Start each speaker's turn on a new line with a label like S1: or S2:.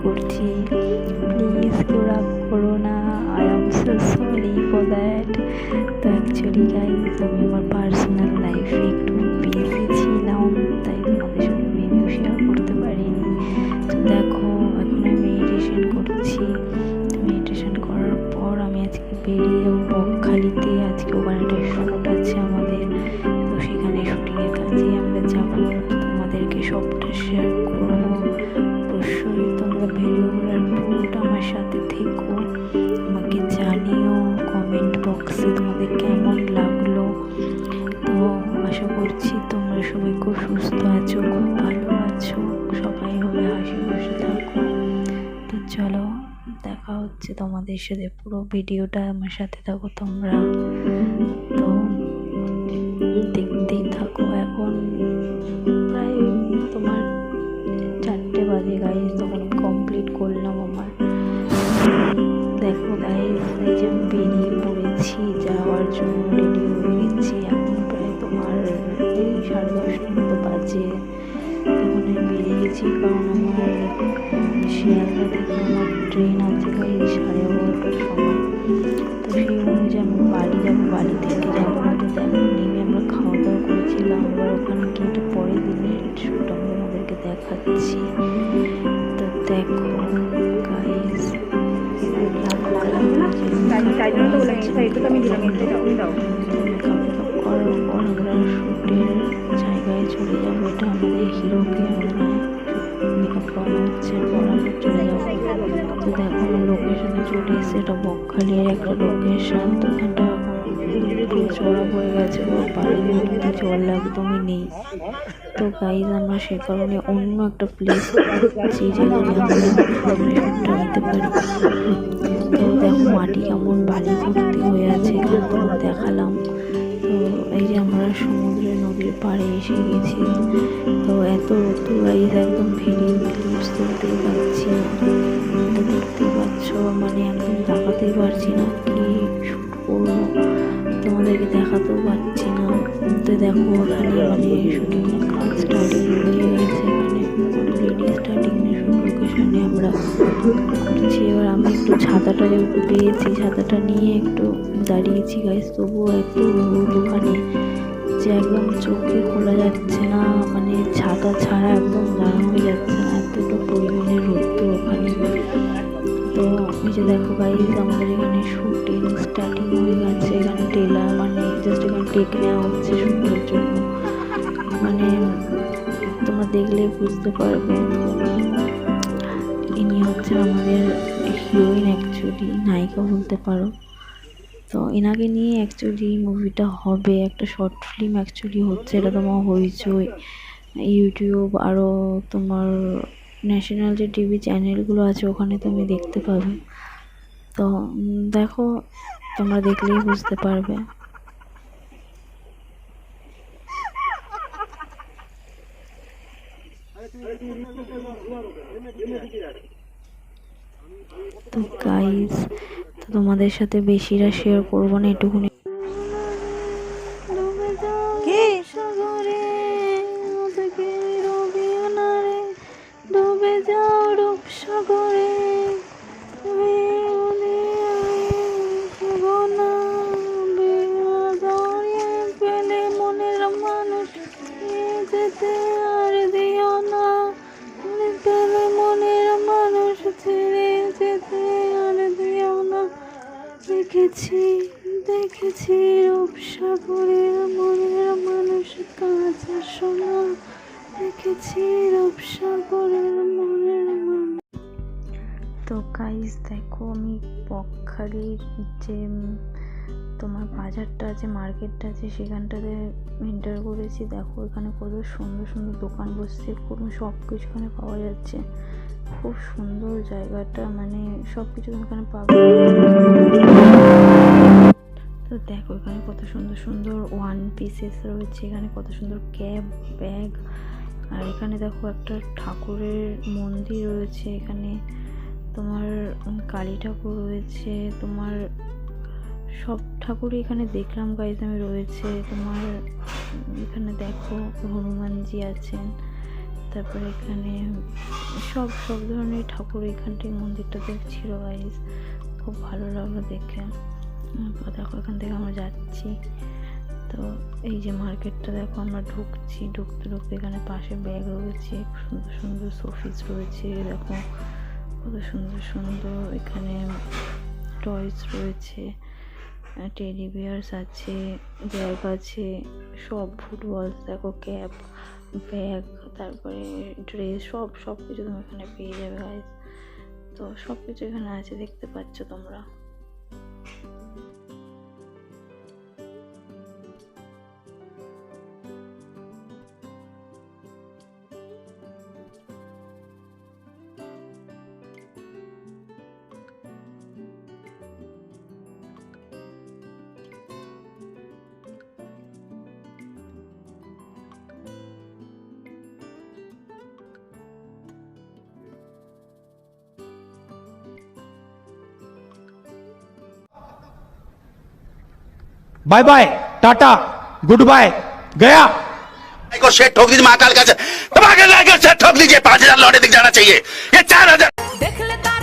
S1: করছি, প্লিজ কেউ রাগ করো না, I am so sorry for that. তো অ্যাকচুয়ালি গাইজ আমি আমার পার্সোনাল লাইফে একটু বিজি ছিলাম, তাই তোমাদের সাথে ভিডিও শেয়ার করতে পারিনি। তো দেখো এখন আমি মেডিটেশন করছি। মেডিটেশন করার পর আমি আজকে বেরিয়ে যাবো বকখালিতে। আজকে ওখানে একটা শ্যুট আছে আমাদের, তো সেখানে শুটিংয়ের কাজে আমরা যাবো। তোমাদেরকে সবটা শেয়ার করবো। অবশ্যই তোমরা ভিডিওগুলোর পুরোটা আমার সাথে থেকো, আমাকে জানিও কমেন্ট বক্সে তোমাদের কেমন লাগলো। তো আশা করছি তোমরা সবাই খুব সুস্থ আছো, খুব ভালো আছো, সবাই হবে হাসি খুশি থাকো। তো চলো দেখা হচ্ছে তোমাদের সাথে, পুরো ভিডিওটা আমার সাথে থাকো তোমরা। তো দেখতেই থাকো। এখন প্রায় তোমার 4টে বাজে গাইজ, তখন কমপ্লিট করলাম আমার। দেখো গাইজ এই যে বেরিয়ে পড়েছি যাওয়ার জন্য, রেডি হয়ে গেছি। এখন প্রায় তোমার এই 10:30 মতো বাজে। তখন আমি বেরিয়ে গেছি, কারণ আমার শিয়ালদা থেকে আমার ট্রেন আছে গাইজ 11:30টার সময়। তো সেই অনুযায়ী আমি বাড়ি যাবো, বাড়ি থেকে যাবো। তো দেখো নেমে আমরা খাওয়া দাওয়া করেছিলাম, আবার ওখানে গিয়ে একটা পরের দিনের শ্যুট আমি আমাদেরকে দেখাচ্ছি। তো দেখো গাইজ করার পর আমরা শ্যুটের জায়গায় চলে যাবো। এটা আমাদের হিরোকে মেকআপ করানো হচ্ছে, পর আমরা চলে যাবো। তো দেখো আমার লোকেশনে চলে এসেছে, এটা বকখালির একটা লোকেশন। তো ওখানটা পুরো চড়া হয়ে গেছে, বাড়ির মধ্যে জল একদমই নেই। তো গাইজ আমরা সে কারণে অন্য একটা প্লেস পাচ্ছি যেখানে আমরা শুটটা নিতে পারি। তো দেখো মাটি কেমন বালি ভর্তি হয়ে আছে, এখানে তখন দেখালাম। তো এই যে আমরা সমুদ্রের নদীর পাড়ে এসে গেছি। তো এত রোদ্দুর গাইজ, একদম ভিডিও ক্লিপস তুলতেই পারছি না। তো দেখতেই পাচ্ছ, মানে একদম দেখাতেই পারছি না কি শুট করবো, তোমাদেরকে দেখাতেও পারছি না। তো দেখো এখানে মানে শুটিংয়ের কাজ স্টার্টিং হয়ে গেছে, এখানে অলরেডি স্টার্টিং লোকেশনে আমরা করছি। এবার আমি একটু ছাতাটা যেহেতু পেয়েছি, ছাতাটা নিয়ে একটু দাঁড়িয়েছি গাইজ। তবুও এত রোদ ওখানে যে একদম চোখে খোলা যাচ্ছে না, মানে ছাতা ছাড়া একদম দাঁড়ানো যাচ্ছে না, এতটা পরিমাণে রোদ্দুর ওখানে। তো এই যে দেখো গাইজ আমাদের এখানে শুটিং স্টার্টিং হয়ে গেছে। এখানে টেলার মানে জাস্ট এখানে টেক নেওয়া হচ্ছে শুটের জন্য। মানে তোমরা দেখলে বুঝতে পারবে, ইনি হচ্ছেন আমাদের হিরোইন, অ্যাকচুয়ালি নায়িকা বলতে পারো। তো এনাকে নিয়ে অ্যাকচুয়ালি মুভিটা হবে, একটা শর্ট ফিল্ম অ্যাকচুয়ালি হচ্ছে। এটা তোমার হইচই, ইউটিউব, আরও তোমার ন্যাশনাল যে টিভি চ্যানেলগুলো আছে ওখানে তুমি দেখতে পাবে। তো দেখো তোমরা দেখলেই বুঝতে পারবে। তো গাইজ তো তোমাদের সাথে বেশিরা শেয়ার করবো না, এটুকুনি। ডুবে যাও রূপসাগরে, পেলে মনের মানুষ যেতে আর দিও না, পেলে মনের মানুষ ছেড়ে যেতে আর দিও না। দেখেছি দেখেছি রূপসাগরের মনের মানুষ কাঁচা সোনা, দেখেছি রূপসাগরের মনের মানুষ। তো গাইজ দেখো আমি বকখালির যে তোমার বাজারটা আছে, মার্কেটটা আছে, সেখানটাতে এন্টার করেছি। দেখো এখানে কত সুন্দর সুন্দর দোকান বসছে, কোনো সব কিছু এখানে পাওয়া যাচ্ছে। খুব সুন্দর জায়গাটা, মানে সব কিছু এখানে পাবে। তো দেখো এখানে কত সুন্দর সুন্দর ওয়ান পিসেস রয়েছে, এখানে কত সুন্দর ক্যাপ, ব্যাগ। আর এখানে দেখো একটা ঠাকুরের মন্দির রয়েছে, এখানে তোমার কালী ঠাকুর রয়েছে, তোমার সব ঠাকুরই এখানে দেখলাম গাইজ আমি রয়েছে। তোমার এখানে দেখো হনুমানজি আছেন, তারপরে এখানে সব সব ধরনের ঠাকুর এখানটায় মন্দিরটাতে ছিল গাইস, খুব ভালো লাগলো দেখে। তো দেখো এখান থেকে আমরা যাচ্ছি, তো এই যে মার্কেটটা দেখো আমরা ঢুকছি, ঢুকতে ঢুকতে এখানে পাশে ব্যাগ রয়েছে, সুন্দর সুন্দর শোপিস রয়েছে, দেখো কত সুন্দর সুন্দর এখানে টয়স রয়েছে, টেডি বিয়ার্স আছে, ব্যাগ আছে, সব ফুটবল দেখো, ক্যাপ, ব্যাগ, তারপরে ড্রেস, সব কিছু তুমি এখানে পেয়ে যাবে গাইস। তো সব কিছু এখানে আছে, দেখতে পাচ্ছ তোমরা।
S2: Bye bye tata good bye गया
S3: को शेट ठोक दीजिए महाकाल का सेट ठोक दीजिए 5,000 लौटे दिख जाना चाहिए ये 4,000